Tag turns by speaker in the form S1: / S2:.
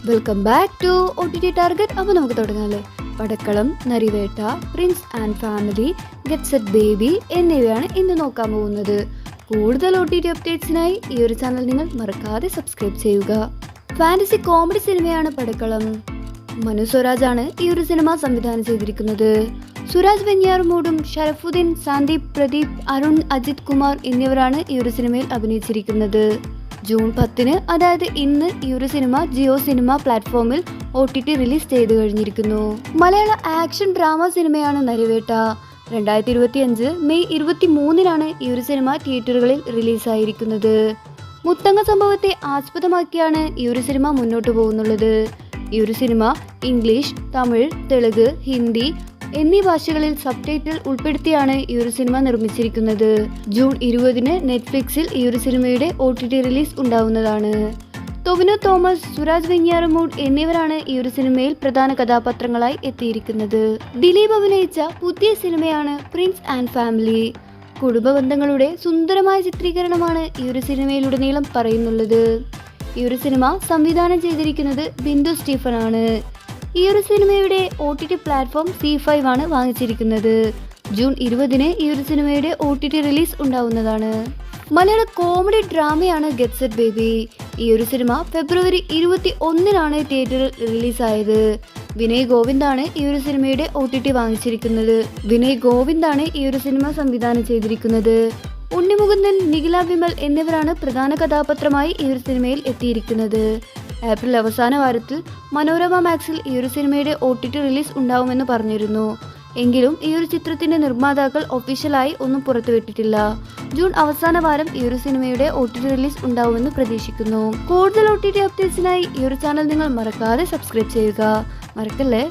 S1: Welcome back to OTT target. അപ്പോൾ നമുക്ക് തുടങ്ങാല്ലേ. Padakkalam, Narivetta, Prince and Family, Get Set Baby എന്നിവയാണ് ഇന്ന് നോക്കാൻ പോകുന്നത്. കൂടുതൽ OTT അപ്ഡേറ്റ്സിനായി ഈ ഒരു ചാനൽ നിങ്ങൾ മറക്കാതെ സബ്സ്ക്രൈബ് ചെയ്യുക. ഫാന്റസി കോമഡി സിനിമയാണ് പടക്കളം. മനു സ്വരാജ് ആണ് ഈ ഒരു സിനിമ സംവിധാനം ചെയ്തിരിക്കുന്നത്. സുരാജ് വെഞ്ഞാറുമൂടും, ഷറഫുദ്ദീൻ, സന്ദീപ്, പ്രദീപ്, അരുൺ, അജിത് കുമാർ എന്നിവരാണ് ഈ ഒരു സിനിമയിൽ അഭിനയിച്ചിരിക്കുന്നത്. ജൂൺ 10 അതായത് ഇന്ന് ഈ ഒരു സിനിമ ജിയോ സിനിമ പ്ലാറ്റ്ഫോമിൽ OTT റിലീസ് ചെയ്തു കഴിഞ്ഞിരിക്കുന്നു. മലയാള ആക്ഷൻ ഡ്രാമ സിനിമയാണ് നരിവേട്ട. 2025 മെയ് 23 ഈ ഒരു സിനിമ തിയേറ്ററുകളിൽ റിലീസായിരിക്കുന്നത്. മുത്തങ്ങ സംഭവത്തെ ആസ്പദമാക്കിയാണ് ഈ ഒരു സിനിമ മുന്നോട്ട് പോകുന്നുള്ളത്. ഈ ഒരു സിനിമ ഇംഗ്ലീഷ്, തമിഴ്, തെലുങ്ക്, ഹിന്ദി എന്നീ ഭാഷകളിൽ സബ്ടൈറ്റിൽ ഉൾപ്പെടുത്തിയാണ് ഈ ഒരു സിനിമ നിർമ്മിച്ചിരിക്കുന്നത്. ജൂൺ 20 നെറ്റ്ഫ്ലിക്സിൽ ഈ ഒരു സിനിമയുടെ OTT റിലീസ് ഉണ്ടാവുന്നതാണ്. ടൊവിനോ തോമസ്, സുരാജ് വെഞ്ഞാറുമൂട് എന്നിവരാണ് ഈ ഒരു സിനിമയിൽ പ്രധാന കഥാപാത്രങ്ങളായി എത്തിയിരിക്കുന്നത്. ദിലീപ് അഭിനയിച്ച പുതിയ സിനിമയാണ് പ്രിൻസ് ആൻഡ് ഫാമിലി. കുടുംബ ബന്ധങ്ങളുടെ സുന്ദരമായ ചിത്രീകരണമാണ് ഈ ഒരു സിനിമയിലുടനീളം പറയുന്നുള്ളത്. ഈ ഒരു സിനിമ സംവിധാനം ചെയ്തിരിക്കുന്നത് ബിന്ദു സ്റ്റീഫൻ ആണ്. ഈ ഒരു സിനിമയുടെ OTT പ്ലാറ്റ്ഫോം C5 ആണ് വാങ്ങിച്ചിരിക്കുന്നത്. ജൂൺ 20 ഈ ഒരു സിനിമയുടെ OTT റിലീസ് ഉണ്ടാവുന്നതാണ്. മലയാള കോമഡി ഡ്രാമയാണ് ഗെറ്റ് സെറ്റ് ബേബി. ഈ ഒരു സിനിമ ഫെബ്രുവരി 21 തിയേറ്ററിൽ റിലീസായത്. വിനയ് ഗോവിന്ദാണ് ഈ ഒരു സിനിമയുടെ OTT വാങ്ങിച്ചിരിക്കുന്നത്. വിനയ് ഗോവിന്ദാണ് ഈ ഒരു സിനിമ സംവിധാനം ചെയ്തിരിക്കുന്നത്. ഉണ്ണിമുകുന്ദൻ, നിഖില വിമൽ എന്നിവരാണ് പ്രധാന കഥാപാത്രമായി ഈ ഒരു സിനിമയിൽ എത്തിയിരിക്കുന്നത്. ഏപ്രിൽ അവസാന വാരത്തിൽ മനോരമ മാക്സിൽ ഈ ഒരു സിനിമയുടെ OTT റിലീസ് ഉണ്ടാവുമെന്ന് പറഞ്ഞിരുന്നു. എങ്കിലും ഈ ഒരു ചിത്രത്തിന്റെ നിർമ്മാതാക്കൾ ഒഫീഷ്യലായി ഒന്നും പുറത്തുവിട്ടിട്ടില്ല. ജൂൺ അവസാന വാരം ഈ ഒരു സിനിമയുടെ OTT റിലീസ് ഉണ്ടാവുമെന്ന് പ്രതീക്ഷിക്കുന്നു. കൂടുതൽ OTT അപ്ഡേറ്റ്സിനായി ഈ ഒരു ചാനൽ നിങ്ങൾ മറക്കാതെ സബ്സ്ക്രൈബ് ചെയ്യുക. മറക്കല്ലേ.